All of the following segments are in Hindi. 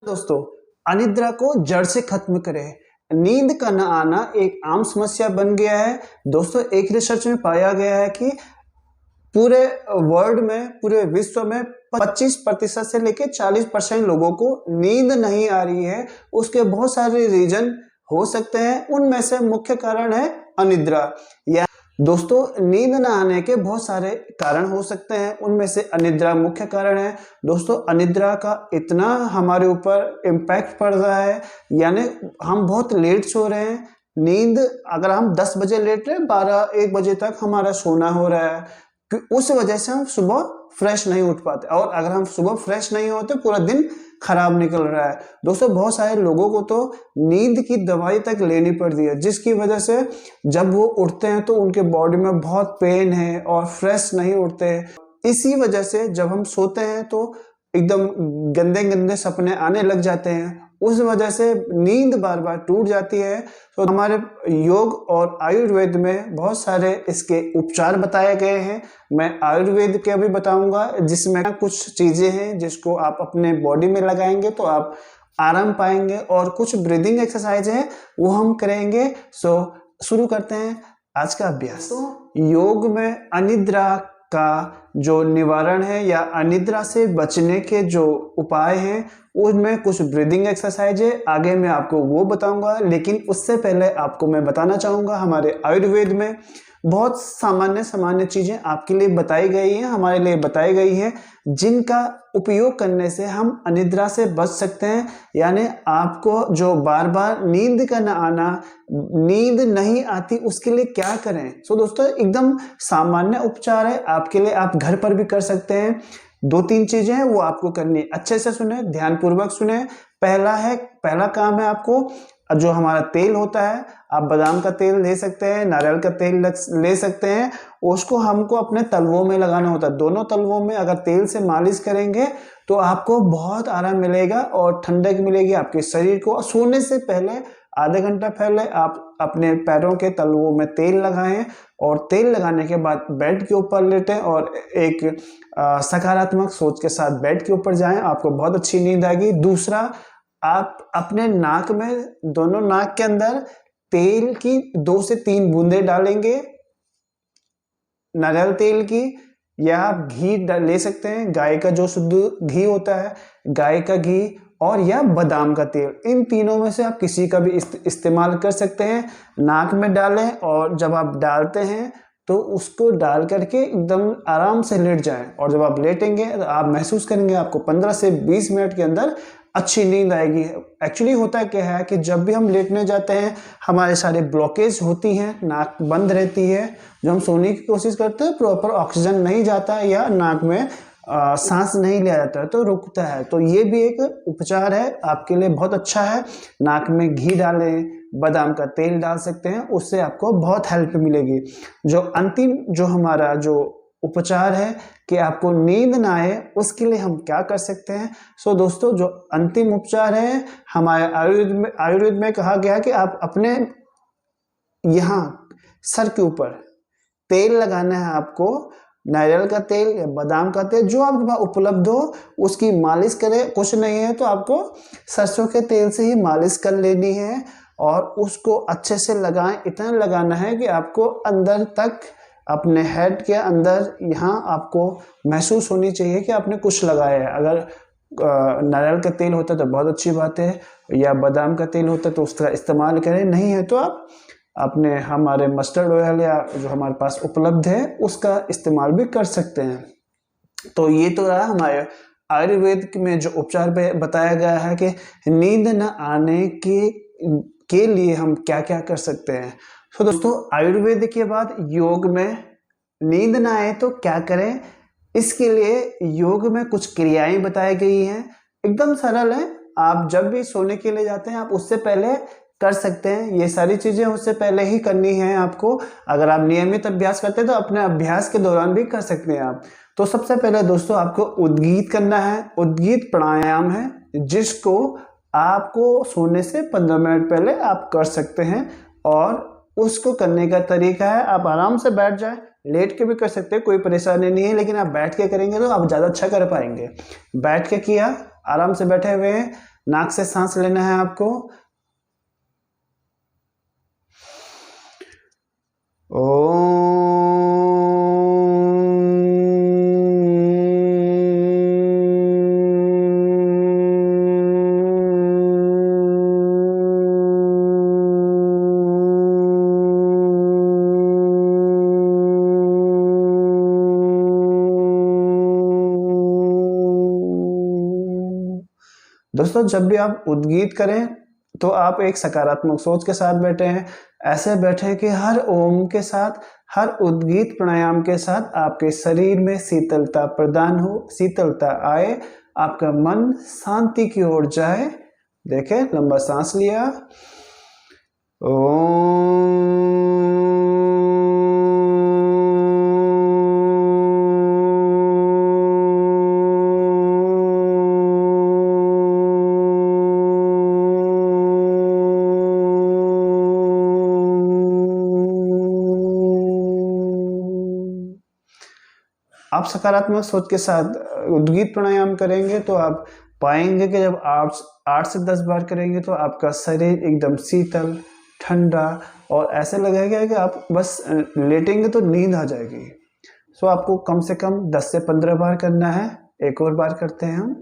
दोस्तों, अनिद्रा को जड़ से खत्म करें। नींद का न आना एक आम समस्या बन गया है। दोस्तों, एक रिसर्च में पाया गया है कि पूरे वर्ल्ड में, पूरे विश्व में 25% से लेकर 40% लोगों को नींद नहीं आ रही है। उसके बहुत सारे रीजन हो सकते हैं, उनमें से मुख्य कारण है अनिद्रा। या दोस्तों, नींद न आने के बहुत सारे कारण हो सकते हैं, उनमें से अनिद्रा मुख्य कारण है। दोस्तों, अनिद्रा का इतना हमारे ऊपर इम्पैक्ट पड़ रहा है, यानी हम बहुत लेट सो रहे हैं। नींद अगर हम 10 बजे लेट रहे हैं, 12-1 बजे तक हमारा सोना हो रहा है, उस वजह से हम सुबह फ्रेश नहीं उठ पाते, और अगर हम सुबह फ्रेश नहीं होते पूरा दिन खराब निकल रहा है। दोस्तों, बहुत सारे लोगों को तो नींद की दवाई तक लेनी पड़ती है, जिसकी वजह से जब वो उठते हैं तो उनके बॉडी में बहुत पेन है और फ्रेश नहीं उठते। इसी वजह से जब हम सोते हैं तो एकदम गंदे गंदे सपने आने लग जाते हैं, उस वजह से नींद बार बार टूट जाती है। तो हमारे योग और आयुर्वेद में बहुत सारे इसके उपचार बताए गए हैं। मैं आयुर्वेद के अभी बताऊंगा, जिसमें कुछ चीजें हैं जिसको आप अपने बॉडी में लगाएंगे तो आप आराम पाएंगे, और कुछ ब्रीदिंग एक्सरसाइज है वो हम करेंगे। सो शुरू करते हैं आज का अभ्यास। तो योग में अनिद्रा का जो निवारण है या अनिद्रा से बचने के जो उपाय हैं, उनमें कुछ ब्रीदिंग एक्सरसाइज है, आगे मैं आपको वो बताऊंगा। लेकिन उससे पहले आपको मैं बताना चाहूँगा, हमारे आयुर्वेद में बहुत सामान्य चीज़ें आपके लिए बताई गई हैं, हमारे लिए बताई गई हैं, जिनका उपयोग करने से हम अनिद्रा से बच सकते हैं। यानी आपको जो बार बार नींद का न आना, नींद नहीं आती, उसके लिए क्या करें। सो दोस्तों, एकदम सामान्य उपचार है आपके लिए, आप घर पर भी कर सकते हैं। 2-3 चीजें हैं वो आपको करनी है, अच्छे से सुने, ध्यानपूर्वक सुने। पहला काम है आपको, जो हमारा तेल होता है, आप बादाम का तेल ले सकते हैं, नारियल का तेल ले सकते हैं, उसको हमको अपने तलवों में लगाना होता है। दोनों तलवों में अगर तेल से मालिश करेंगे तो आपको बहुत आराम मिलेगा और ठंडक मिलेगी आपके शरीर को। सोने से पहले आधे घंटा पहले आप अपने पैरों के तलवों में तेल लगाएं, और तेल लगाने के बाद बेड के ऊपर लेटें और एक सकारात्मक सोच के साथ बेड के ऊपर जाएं, आपको बहुत अच्छी नींद आएगी। दूसरा, आप अपने नाक में, दोनों नाक के अंदर तेल की 2 से 3 बूंदें डालेंगे, नारियल तेल की, या आप घी ले सकते हैं, गाय का जो शुद्ध घी होता है, गाय का घी, और या बादाम का तेल। इन तीनों में से आप किसी का भी इस्तेमाल कर सकते हैं। नाक में डालें, और जब आप डालते हैं तो उसको डाल करके एकदम आराम से लेट जाएं, और जब आप लेटेंगे तो आप महसूस करेंगे आपको 15 से 20 मिनट के अंदर अच्छी नींद आएगी। एक्चुअली होता क्या है कि जब भी हम लेटने जाते हैं, हमारे सारे ब्लॉकेज होती हैं, नाक बंद रहती है, जो हम सोने की कोशिश करते हैं प्रॉपर ऑक्सीजन नहीं जाता है, या नाक में सांस नहीं लिया जाता है तो रुकता है। तो ये भी एक उपचार है आपके लिए, बहुत अच्छा है। नाक में घी डालें, बादाम का तेल डाल सकते हैं, उससे आपको बहुत हेल्प मिलेगी। जो अंतिम जो हमारा जो उपचार है कि आपको नींद ना आए, उसके लिए हम क्या कर सकते हैं। सो दोस्तों, जो अंतिम उपचार है हमारे आयुर्वेद में कहा गया है कि आप अपने यहाँ सर के ऊपर तेल लगाना है आपको, नारियल का तेल या बादाम का तेल, जो आपके पास उपलब्ध हो उसकी मालिश करें। कुछ नहीं है तो आपको सरसों के तेल से ही मालिश कर लेनी है, और उसको अच्छे से लगाएं। इतना लगाना है कि आपको अंदर तक, अपने हेड के अंदर, यहाँ आपको महसूस होनी चाहिए कि आपने कुछ लगाया है। अगर नारियल का तेल होता है तो बहुत अच्छी बात है, या बादाम का तेल होता है तो उसका इस्तेमाल करें, नहीं है तो आप अपने हमारे मस्टर्ड ऑयल या जो हमारे पास उपलब्ध है उसका इस्तेमाल भी कर सकते हैं। तो ये तो रहा हमारे आयुर्वेद में जो उपचार बताया गया है कि नींद न आने के लिए हम क्या क्या कर सकते हैं। तो दोस्तों, आयुर्वेद के बाद योग में नींद ना आए तो क्या करें, इसके लिए योग में कुछ क्रियाएं बताई गई हैं, एकदम सरल है। आप जब भी सोने के लिए जाते हैं आप उससे पहले कर सकते हैं, ये सारी चीजें उससे पहले ही करनी है आपको। अगर आप नियमित अभ्यास करते हैं तो अपने अभ्यास के दौरान भी कर सकते हैं आप। तो सबसे पहले दोस्तों, आपको उद्गीत करना है। उद्गीत प्राणायाम है, जिसको आपको सोने से 15 मिनट पहले आप कर सकते हैं, और उसको करने का तरीका है, आप आराम से बैठ जाए, लेट के भी कर सकते हैं, कोई परेशानी नहीं है, लेकिन आप बैठ के करेंगे तो आप ज़्यादा अच्छा कर पाएंगे। बैठ के किया, आराम से बैठे हुए हैं, नाक से सांस लेना है आपको। दोस्तों जब भी आप उद्गीत करें तो आप एक सकारात्मक सोच के साथ बैठे हैं। ऐसे बैठे कि हर ओम के साथ, हर उद्गीत प्राणायाम के साथ आपके शरीर में शीतलता प्रदान हो, शीतलता आए, आपका मन शांति की ओर जाए। देखें, लंबा सांस लिया, आप सकारात्मक सोच के साथ उद्गीत प्राणायाम करेंगे तो आप पाएंगे कि जब आप 8 से 10 बार करेंगे तो आपका शरीर एकदम शीतल, ठंडा, और ऐसे लगेगा कि आप बस लेटेंगे तो नींद आ जाएगी। सो आपको कम से कम 10 से 15 बार करना है। एक और बार करते हैं हम।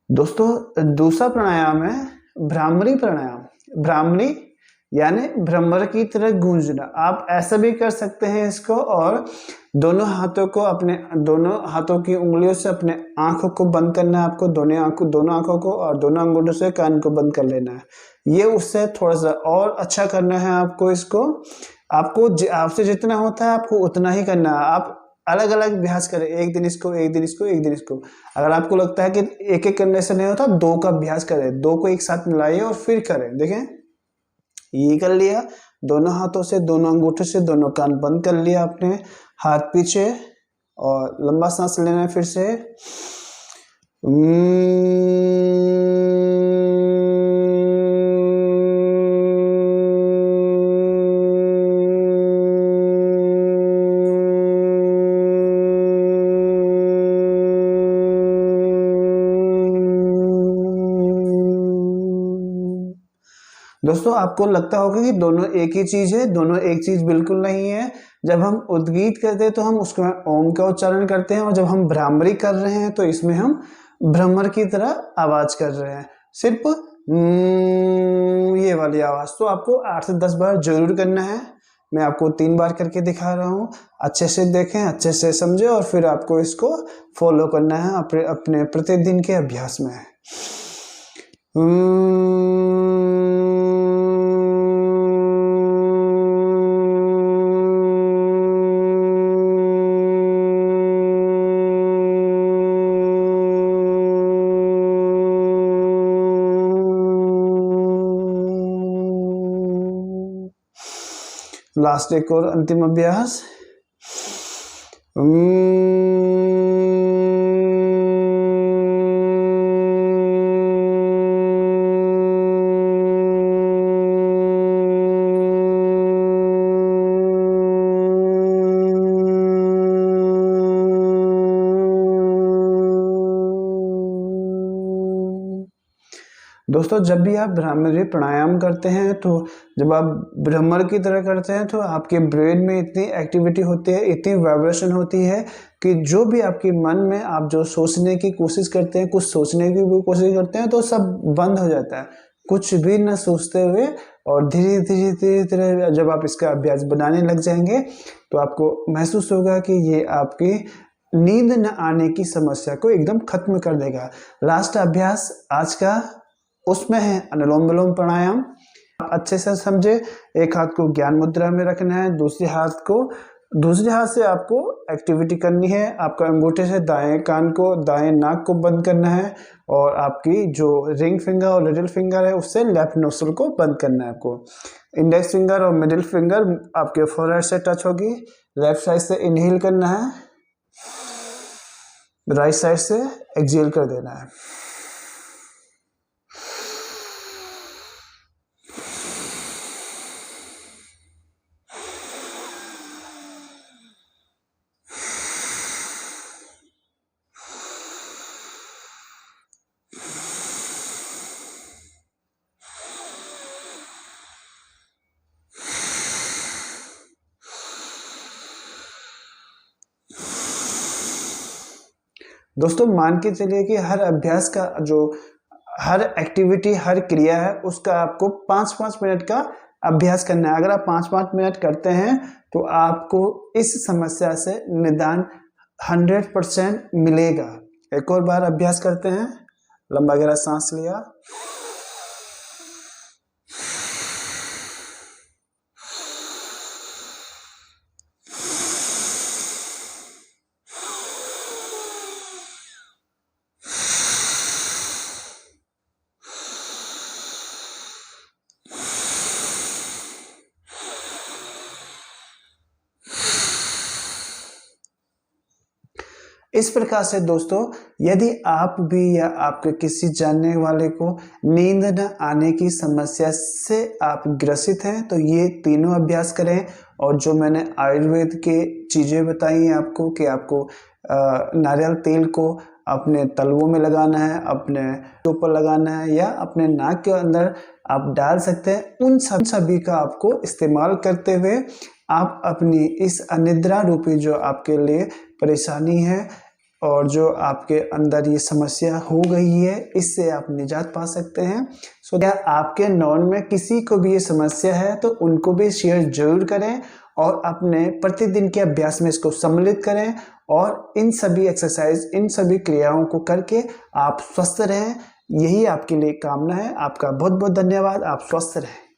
दोस्तों दूसरा प्राणायाम है भ्रामरी प्राणायाम। भ्रामरी यानी भ्रमर की तरह गूंजना। आप ऐसा भी कर सकते हैं इसको, और दोनों हाथों को, अपने दोनों हाथों की उंगलियों से अपने आंखों को बंद करना है आपको, दोनों आंखों को, और दोनों अंगूठों से कान को बंद कर लेना है। ये उससे थोड़ा सा और अच्छा करना है आपको। इसको आपसे जितना होता है आपको उतना ही करना है। आप अलग अलग अभ्यास करें, एक दिन इसको, एक दिन इसको, एक दिन इसको। अगर आपको लगता है कि एक एक करने से नहीं होता, 2 का अभ्यास करें, 2 को एक साथ मिलाइए और फिर करें। देखें, ये कर लिया, दोनों हाथों से, दोनों अंगूठे से दोनों कान बंद कर लिया आपने, हाथ पीछे, और लंबा सांस लेना है फिर से। दोस्तों आपको लगता होगा कि दोनों एक ही चीज है, दोनों एक चीज बिल्कुल नहीं है। जब हम उद्गीत करते हैं तो हम उसमें ओम का उच्चारण करते हैं, और जब हम भ्रामरी कर रहे हैं तो इसमें हम भ्रमर की तरह आवाज कर रहे हैं, सिर्फ ये वाली आवाज। तो आपको 8 से 10 बार जरूर करना है। मैं आपको 3 बार करके दिखा रहा हूँ, अच्छे से देखें, अच्छे से समझे, और फिर आपको इसको फॉलो करना है अपने प्रतिदिन के अभ्यास में। लास्ट एक और अंतिम अभ्यास। दोस्तों जब भी आप भ्रामरी प्राणायाम करते हैं तो जब आप भ्रमर की तरह करते हैं तो आपके ब्रेन में इतनी एक्टिविटी होती है, इतनी वाइब्रेशन होती है कि जो भी आपके मन में आप जो सोचने की कोशिश करते हैं, कुछ सोचने की भी कोशिश करते हैं, तो सब बंद हो जाता है, कुछ भी न सोचते हुए। और धीरे धीरे धीरे धीरे जब आप इसका अभ्यास बनाने लग जाएंगे तो आपको महसूस होगा कि ये आपकी नींद न आने की समस्या को एकदम खत्म कर देगा। लास्ट अभ्यास आज का उसमें है अनुलोम विलोम प्राणायाम। आप अच्छे से समझे, एक हाथ को ज्ञान मुद्रा में रखना है, दूसरे हाथ को दूसरे हाथ से आपको एक्टिविटी करनी है। आपका अंगूठे से दाएं कान को, दाएं नाक को बंद करना है और आपकी जो रिंग फिंगर और लिटिल फिंगर है उससे लेफ्ट नोस्ट्रल को बंद करना है आपको। इंडेक्स फिंगर और मिडिल फिंगर आपके फोरहेड से टच होगी। लेफ्ट साइड से इनहेल करना है, राइट साइड से एक्सहेल कर देना है। दोस्तों मान के चलिए कि हर अभ्यास का जो हर एक्टिविटी, हर क्रिया है उसका आपको 5-5 मिनट का अभ्यास करना है। अगर आप 5-5 मिनट करते हैं तो आपको इस समस्या से निदान 100% मिलेगा। एक और बार अभ्यास करते हैं। लंबा गहरा सांस लिया, इस प्रकार से दोस्तों यदि आप भी या आपके किसी जानने वाले को नींद न आने की समस्या से आप ग्रसित हैं तो ये तीनों अभ्यास करें। और जो मैंने आयुर्वेद के चीज़ें बताई हैं आपको कि आपको नारियल तेल को अपने तलवों में लगाना है, अपने ऊपर लगाना है या अपने नाक के अंदर आप डाल सकते हैं, उन सभी का आपको इस्तेमाल करते हुए आप अपनी इस अनिद्रा रूपी जो आपके लिए परेशानी है और जो आपके अंदर ये समस्या हो गई है इससे आप निजात पा सकते हैं। सो क्या आपके नॉन में किसी को भी ये समस्या है तो उनको भी शेयर जरूर करें और अपने प्रतिदिन के अभ्यास में इसको सम्मिलित करें और इन सभी एक्सरसाइज, इन सभी क्रियाओं को करके आप स्वस्थ रहें। यही आपके लिए कामना है। आपका बहुत बहुत धन्यवाद। आप स्वस्थ रहें।